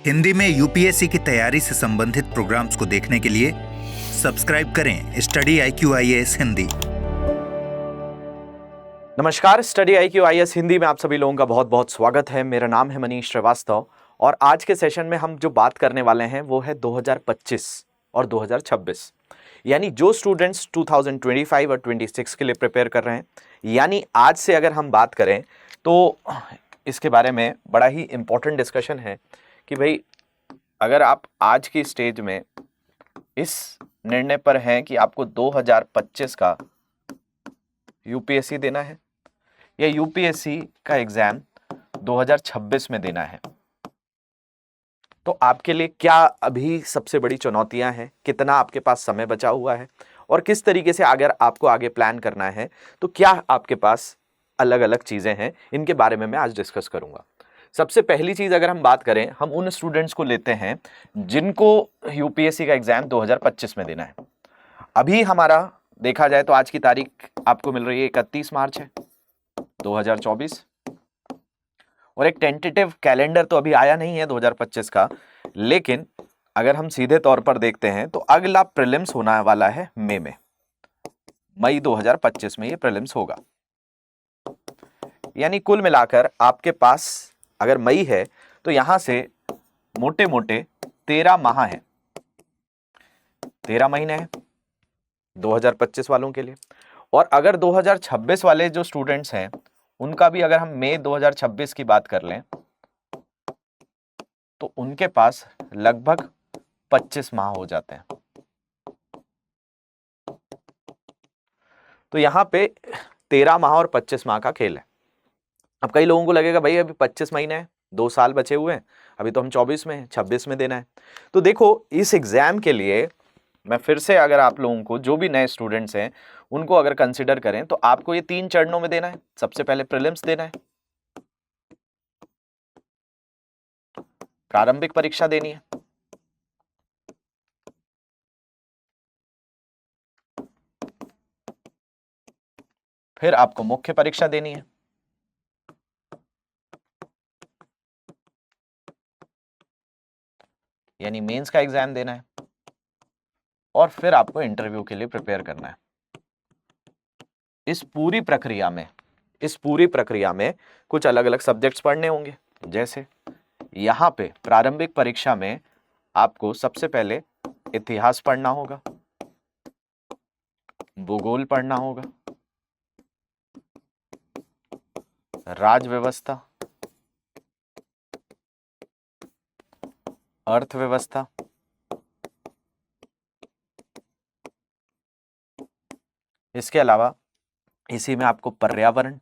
हिंदी में यूपीएससी की तैयारी से संबंधित प्रोग्राम्स को देखने के लिए सब्सक्राइब करें स्टडी IQ IAS हिंदी। नमस्कार, स्टडी IQ IAS हिंदी में आप सभी लोगों का बहुत बहुत स्वागत है। मेरा नाम है मनीष श्रीवास्तव और आज के सेशन में हम जो बात करने वाले हैं वो है 2025 और 2026। यानी जो स्टूडेंट्स 2025 और 26 के लिए प्रिपेयर कर रहे हैं, यानी आज से अगर हम बात करें तो इसके बारे में बड़ा ही इम्पोर्टेंट डिस्कशन है कि भाई अगर आप आज की स्टेज में इस निर्णय पर हैं कि आपको 2025 का यूपीएससी देना है या यूपीएससी का एग्जाम 2026 में देना है, तो आपके लिए क्या अभी सबसे बड़ी चुनौतियां हैं, कितना आपके पास समय बचा हुआ है और किस तरीके से अगर आपको आगे प्लान करना है तो क्या आपके पास अलग अलग चीजें हैं, इनके बारे में मैं आज डिस्कस करूंगा। सबसे पहली चीज अगर हम बात करें, हम उन स्टूडेंट्स को लेते हैं जिनको यूपीएससी का एग्जाम 2025 में देना है। अभी हमारा देखा जाए तो आज की तारीख आपको मिल रही है 31 मार्च है 2024 और एक टेंटेटिव कैलेंडर तो अभी आया नहीं है 2025 का, लेकिन अगर हम सीधे तौर पर देखते हैं तो अगला प्रीलिम्स होने वाला है मई 2025 में ये प्रीलिम्स होगा। यानी कुल मिलाकर आपके पास अगर मई है तो यहां से मोटे मोटे 13 माह है, 13 महीने हैं 2025 वालों के लिए। और अगर 2026 वाले जो स्टूडेंट्स हैं उनका भी अगर हम मई 2026 की बात कर लें तो उनके पास लगभग 25 माह हो जाते हैं। तो यहां पे 13 माह और 25 माह का खेल है। अब कई लोगों को लगेगा भाई अभी 25 महीने हैं, 2 साल बचे हुए हैं, अभी तो हम 24 में हैं, 26 में देना है। तो देखो इस एग्जाम के लिए मैं फिर से अगर आप लोगों को, जो भी नए स्टूडेंट्स हैं उनको अगर कंसिडर करें तो आपको ये 3 चरणों में देना है। सबसे पहले प्रीलिम्स देना है, प्रारंभिक परीक्षा देनी है, फिर आपको मुख्य परीक्षा देनी है, यानी मेंस का एग्जाम देना है, और फिर आपको इंटरव्यू के लिए प्रिपेयर करना है। इस पूरी प्रक्रिया में कुछ अलग अलग सब्जेक्ट्स पढ़ने होंगे। जैसे यहां पे प्रारंभिक परीक्षा में आपको सबसे पहले इतिहास पढ़ना होगा, भूगोल पढ़ना होगा, राज व्यवस्था, अर्थव्यवस्था, इसके अलावा इसी में आपको पर्यावरण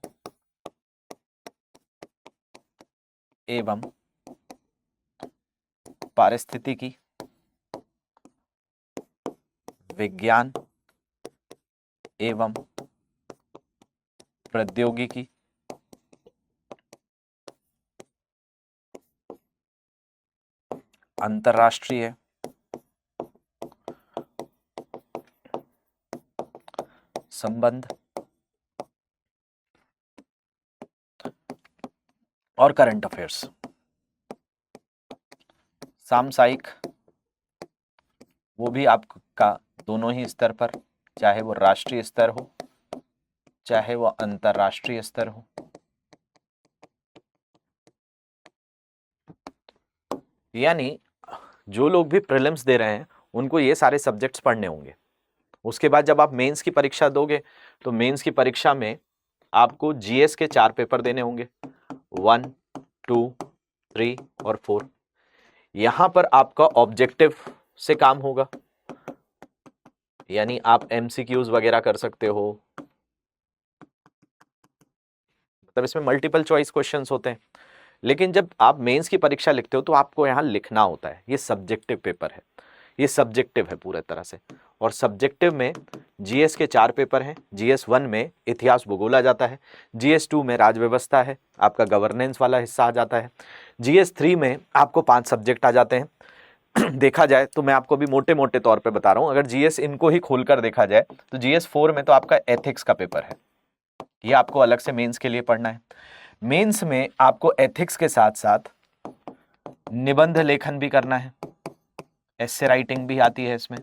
एवं पारिस्थितिकी, विज्ञान एवं प्रौद्योगिकी, अंतर्राष्ट्रीय संबंध और करंट अफेयर्स, सामयिक, वो भी आपका दोनों ही स्तर पर, चाहे वो राष्ट्रीय स्तर हो चाहे वो अंतर्राष्ट्रीय स्तर हो। यानी जो लोग भी प्रीलिम्स दे रहे हैं उनको ये सारे सब्जेक्ट्स पढ़ने होंगे। उसके बाद जब आप मेंस की परीक्षा दोगे तो मेंस की परीक्षा में आपको जीएस के 4 पेपर देने होंगे, 1, 2, 3 और 4। यहां पर आपका ऑब्जेक्टिव से काम होगा, यानी आप एमसीक्यूज वगैरह कर सकते हो, मतलब इसमें मल्टीपल चॉइस क्वेश्चंस होते हैं। लेकिन जब आप मेंस की परीक्षा लिखते हो तो आपको यहाँ लिखना होता है। ये सब्जेक्टिव पेपर है, ये सब्जेक्टिव है पूरे तरह से। और सब्जेक्टिव में जीएस के 4 पेपर हैं। जीएस 1 में इतिहास भूगोल आ जाता है, जीएस 2 में राज व्यवस्था है, आपका गवर्नेंस वाला हिस्सा आ जाता है, जीएस 3 में आपको 5 सब्जेक्ट आ जाते हैं। देखा जाए तो मैं आपको भी मोटे मोटे तौर पे बता रहा हूँ, अगर जीएस इनको ही खोलकर देखा जाए तो जीएस 4 में तो आपका एथिक्स का पेपर है, ये आपको अलग से मेंस के लिए पढ़ना है। मेंस में आपको एथिक्स के साथ साथ निबंध लेखन भी करना है, एस्से राइटिंग भी आती है इसमें।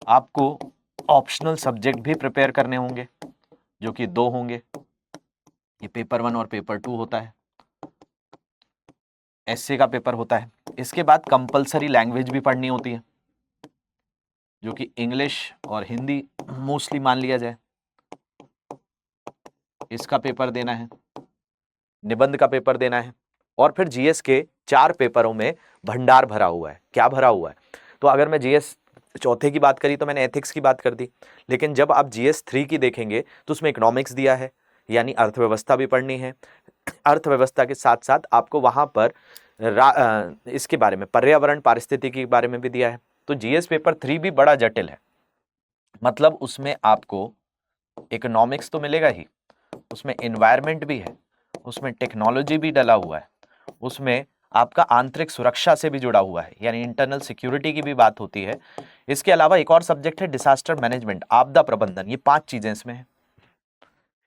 आपको ऑप्शनल सब्जेक्ट भी प्रिपेयर करने होंगे जो कि 2 होंगे, ये पेपर 1 और पेपर 2 होता है, एस्से का पेपर होता है। इसके बाद कंपलसरी लैंग्वेज भी पढ़नी होती है जो कि इंग्लिश और हिंदी मोस्टली मान लिया जाए। इसका पेपर देना है, निबंध का पेपर देना है, और फिर जीएस के 4 पेपरों में भंडार भरा हुआ है। क्या भरा हुआ है? तो अगर मैं जीएस चौथे की बात करी तो मैंने एथिक्स की बात कर दी, लेकिन जब आप जीएस 3 की देखेंगे तो उसमें इकोनॉमिक्स दिया है, यानी अर्थव्यवस्था भी पढ़नी है। अर्थव्यवस्था के साथ साथ आपको वहां पर इसके बारे में पर्यावरण पारिस्थितिकी के बारे में भी दिया है। तो जीएस पेपर 3 भी बड़ा जटिल है, मतलब उसमें आपको इकोनॉमिक्स तो मिलेगा ही, उसमें एनवायरनमेंट भी है, उसमें टेक्नोलॉजी भी डला हुआ है, उसमें आपका आंतरिक सुरक्षा से भी जुड़ा हुआ है, यानी इंटरनल सिक्योरिटी की भी बात होती है। इसके अलावा एक और सब्जेक्ट है डिसास्टर मैनेजमेंट, आपदा प्रबंधन। ये 5 चीजें इसमें हैं।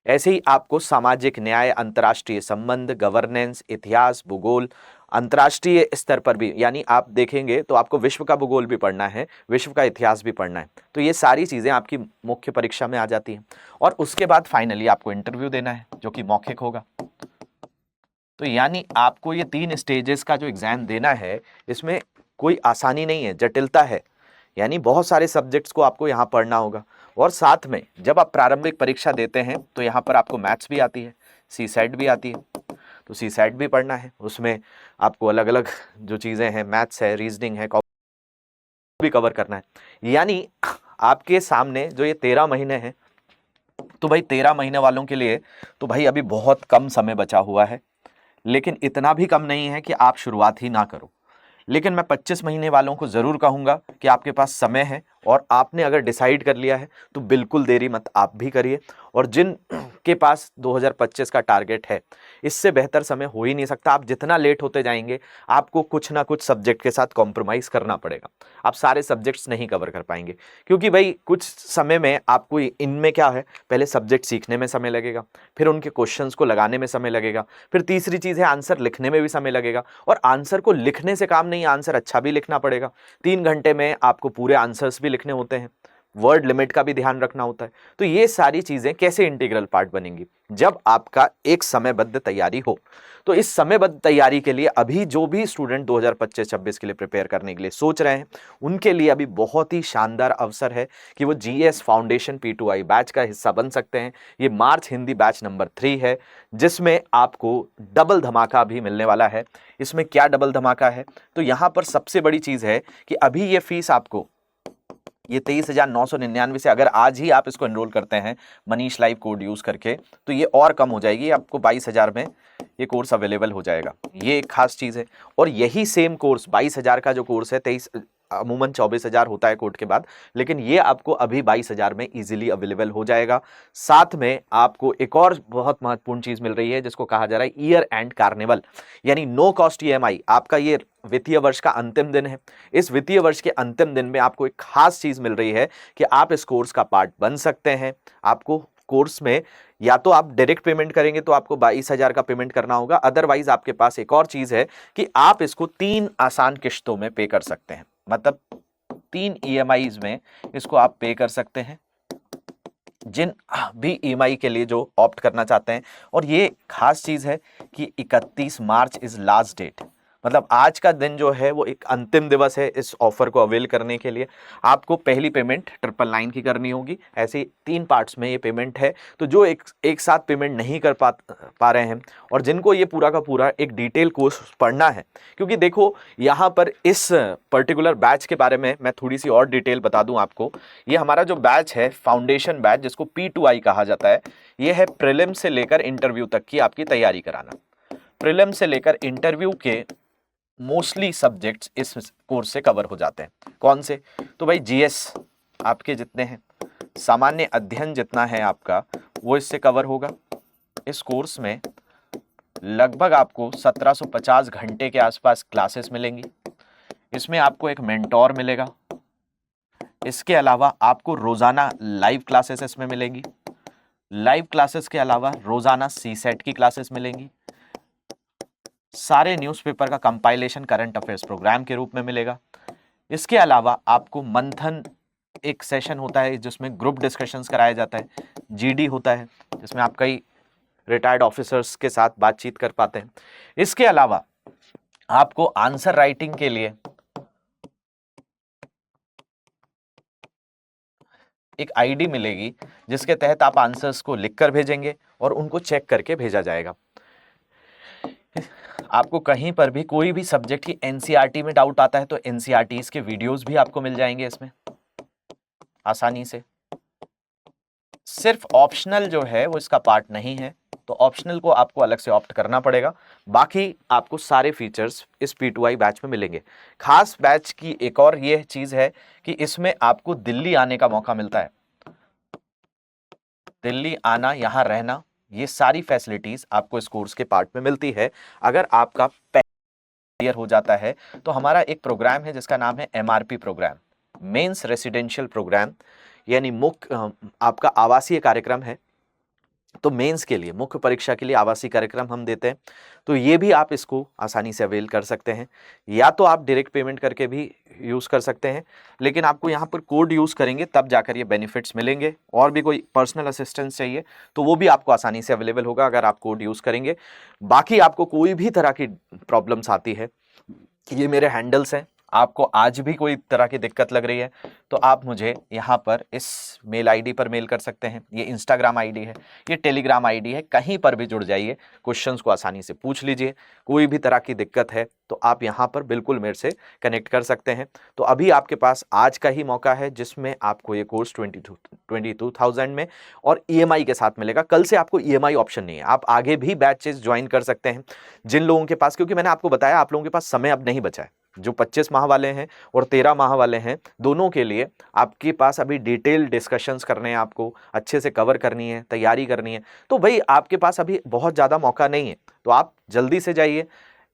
ऐसे ही आपको सामाजिक न्याय, अंतर्राष्ट्रीय संबंध, गवर्नेंस, इतिहास, भूगोल, अंतर्राष्ट्रीय स्तर पर भी, यानी आप देखेंगे तो आपको विश्व का भूगोल भी पढ़ना है, विश्व का इतिहास भी पढ़ना है। तो ये सारी चीज़ें आपकी मुख्य परीक्षा में आ जाती हैं। और उसके बाद फाइनली आपको इंटरव्यू देना है जो कि मौखिक होगा। तो यानी आपको ये 3 स्टेजेस का जो एग्जाम देना है, इसमें कोई आसानी नहीं है, जटिलता है। यानी बहुत सारे सब्जेक्ट्स को आपको यहाँ पढ़ना होगा। और साथ में जब आप प्रारंभिक परीक्षा देते हैं तो यहाँ पर आपको मैथ्स भी आती है, सी सेट भी आती है, तो सी सेट भी पढ़ना है। उसमें आपको अलग अलग जो चीज़ें हैं, मैथ्स है, रीजनिंग है, भी कवर करना है। यानी आपके सामने जो ये 13 महीने हैं, तो भाई 13 महीने वालों के लिए तो भाई अभी बहुत कम समय बचा हुआ है, लेकिन इतना भी कम नहीं है कि आप शुरुआत ही ना करो। लेकिन मैं 25 महीने वालों को ज़रूर कहूँगा कि आपके पास समय है, और आपने अगर डिसाइड कर लिया है तो बिल्कुल देरी मत आप भी करिए। और जिन के पास 2025 का टारगेट है, इससे बेहतर समय हो ही नहीं सकता। आप जितना लेट होते जाएंगे, आपको कुछ ना कुछ सब्जेक्ट के साथ कॉम्प्रोमाइज़ करना पड़ेगा। आप सारे सब्जेक्ट्स नहीं कवर कर पाएंगे, क्योंकि भाई कुछ समय में आपको इनमें क्या है, पहले सब्जेक्ट सीखने में समय लगेगा, फिर उनके क्वेश्चंस को लगाने में समय लगेगा, फिर तीसरी चीज़ है आंसर लिखने में भी समय लगेगा। और आंसर को लिखने से काम नहीं, आंसर अच्छा भी लिखना पड़ेगा। 3 घंटे में आपको पूरे आंसर्स भी लिखने होते हैं, वर्ड लिमिट का भी ध्यान रखना होता है। तो ये सारी चीज़ें कैसे इंटीग्रल पार्ट बनेंगी, जब आपका एक समयबद्ध तैयारी हो। तो इस समयबद्ध तैयारी के लिए अभी जो भी स्टूडेंट 2025-26 के लिए प्रिपेयर करने के लिए सोच रहे हैं, उनके लिए अभी बहुत ही शानदार अवसर है कि वो जीएस फाउंडेशन P2I बैच का हिस्सा बन सकते हैं। ये मार्च हिंदी बैच नंबर 3 है, जिसमें आपको डबल धमाका भी मिलने वाला है। इसमें क्या डबल धमाका है? तो यहाँ पर सबसे बड़ी चीज़ है कि अभी ये फीस आपको, ये 23,999 से अगर आज ही आप इसको एनरोल करते हैं मनीष लाइव कोड यूज़ करके, तो ये और कम हो जाएगी, आपको 22,000 में ये कोर्स अवेलेबल हो जाएगा। ये एक खास चीज़ है। और यही सेम कोर्स 22,000 का जो कोर्स है, 23 अमूमन 24,000 होता है कोर्ट के बाद, लेकिन ये आपको अभी 22,000 में इजीली अवेलेबल हो जाएगा। साथ में आपको एक और बहुत महत्वपूर्ण चीज़ मिल रही है, जिसको कहा जा रहा है ईयर एंड कार्निवल, यानी नो कॉस्ट ईएमआई। आपका ये वित्तीय वर्ष का अंतिम दिन है। इस वित्तीय वर्ष के अंतिम दिन में आपको एक खास चीज़ मिल रही है कि आप इस कोर्स का पार्ट बन सकते हैं। आपको कोर्स में या तो आप डायरेक्ट पेमेंट करेंगे तो आपको 22,000 का पेमेंट करना होगा, अदरवाइज आपके पास एक और चीज़ है कि आप इसको 3 आसान किश्तों में पे कर सकते हैं, मतलब 3 ईएमआईज में इसको आप पे कर सकते हैं, जिन भी ईएमआई के लिए जो ऑप्ट करना चाहते हैं। और ये खास चीज़ है कि 31 मार्च इज लास्ट डेट, मतलब आज का दिन जो है वो एक अंतिम दिवस है इस ऑफर को अवेल करने के लिए। आपको पहली पेमेंट 999 की करनी होगी। ऐसे 3 पार्ट्स में ये पेमेंट है। तो जो एक साथ पेमेंट नहीं कर पा रहे हैं, और जिनको ये पूरा का पूरा एक डिटेल कोर्स पढ़ना है, क्योंकि देखो यहाँ पर इस पर्टिकुलर बैच के बारे में मैं थोड़ी सी और डिटेल बता दूं आपको। ये हमारा जो बैच है फाउंडेशन बैच, जिसको P2I कहा जाता है, ये है प्रीलिम से लेकर इंटरव्यू तक की आपकी तैयारी कराना। प्रीलिम से लेकर इंटरव्यू के मोस्टली सब्जेक्ट्स इस कोर्स से कवर हो जाते हैं। कौन से? तो भाई जीएस आपके जितने हैं, सामान्य अध्ययन जितना है आपका, वो इससे कवर होगा। इस कोर्स में लगभग आपको 1750 घंटे के आसपास क्लासेस मिलेंगी। इसमें आपको एक मेंटोर मिलेगा। इसके अलावा आपको रोजाना लाइव क्लासेस इसमें मिलेंगी। लाइव क्लासेस के अलावा रोजाना सी सेट की क्लासेस मिलेंगी। सारे न्यूज़पेपर का कंपाइलेशन करंट अफेयर्स प्रोग्राम के रूप में मिलेगा। इसके अलावा आपको मंथन एक सेशन होता है जिसमें ग्रुप डिस्कशंस कराया जाता है, जीडी होता है जिसमें आप कई रिटायर्ड ऑफिसर्स के साथ बातचीत कर पाते हैं। इसके अलावा आपको आंसर राइटिंग के लिए एक आईडी मिलेगी जिसके तहत आप आंसर्स को लिखकर भेजेंगे और उनको चेक करके भेजा जाएगा। आपको कहीं पर भी कोई भी सब्जेक्ट की एनसीईआरटी में डाउट आता है तो एनसीईआरटीज के वीडियोस भी आपको मिल जाएंगे इसमें आसानी से। सिर्फ ऑप्शनल जो है वो इसका पार्ट नहीं है, तो ऑप्शनल को आपको अलग से ऑप्ट करना पड़ेगा। बाकी आपको सारे फीचर्स इस P2I बैच में मिलेंगे। खास बैच की एक और ये चीज है कि इसमें आपको दिल्ली आने का मौका मिलता है। दिल्ली आना, यहाँ रहना, ये सारी फैसिलिटीज आपको इस कोर्स के पार्ट में मिलती है। अगर आपका क्लियर हो जाता है तो हमारा एक प्रोग्राम है जिसका नाम है MRP programme, mains residential programme, यानी मुख्य आपका आवासीय कार्यक्रम है। तो मेंस के लिए, मुख्य परीक्षा के लिए आवासीय कार्यक्रम हम देते हैं। तो ये भी आप इसको आसानी से अवेल कर सकते हैं, या तो आप डायरेक्ट पेमेंट करके भी यूज़ कर सकते हैं, लेकिन आपको यहाँ पर कोड यूज़ करेंगे तब जाकर ये बेनिफिट्स मिलेंगे। और भी कोई पर्सनल असिस्टेंस चाहिए तो वो भी आपको आसानी से अवेलेबल होगा अगर आप कोड यूज़ करेंगे। बाकी आपको कोई भी तरह की प्रॉब्लम्स आती है, ये मेरे हैंडल्स हैं, आपको आज भी कोई तरह की दिक्कत लग रही है तो आप मुझे यहाँ पर इस मेल आईडी पर मेल कर सकते हैं। ये इंस्टाग्राम आईडी है, ये टेलीग्राम आईडी है, कहीं पर भी जुड़ जाइए, क्वेश्चंस को आसानी से पूछ लीजिए। कोई भी तरह की दिक्कत है तो आप यहाँ पर बिल्कुल मेरे से कनेक्ट कर सकते हैं। तो अभी आपके पास आज का ही मौका है जिसमें आपको ये कोर्स 22,000 में और EMI के साथ मिलेगा। कल से आपको EMI ऑप्शन नहीं है, आप आगे भी बैचेस ज्वाइन कर सकते हैं जिन लोगों के पास, क्योंकि मैंने आपको बताया आप लोगों के पास समय अब नहीं बचा है। जो 25 माह वाले हैं और 13 माह वाले हैं, दोनों के लिए आपके पास अभी डिटेल डिस्कशंस करने हैं, आपको अच्छे से कवर करनी है, तैयारी करनी है। तो भाई आपके पास अभी बहुत ज़्यादा मौका नहीं है, तो आप जल्दी से जाइए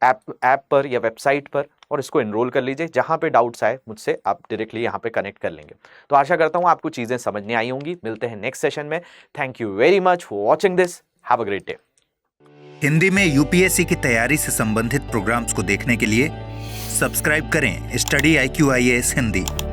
ऐप पर या वेबसाइट पर और इसको एनरोल कर लीजिए। जहाँ पे डाउट्स आए मुझसे आप डायरेक्टली यहाँ पे कनेक्ट कर लेंगे। तो आशा करता हूँ आपको चीज़ें समझ में आई होंगी। मिलते हैं नेक्स्ट सेशन में। Thank you very much for watching this. Have a great day. Hindi में UPSC की तैयारी से संबंधित प्रोग्राम्स को देखने के लिए सब्सक्राइब करें स्टडी IQ IAS हिंदी।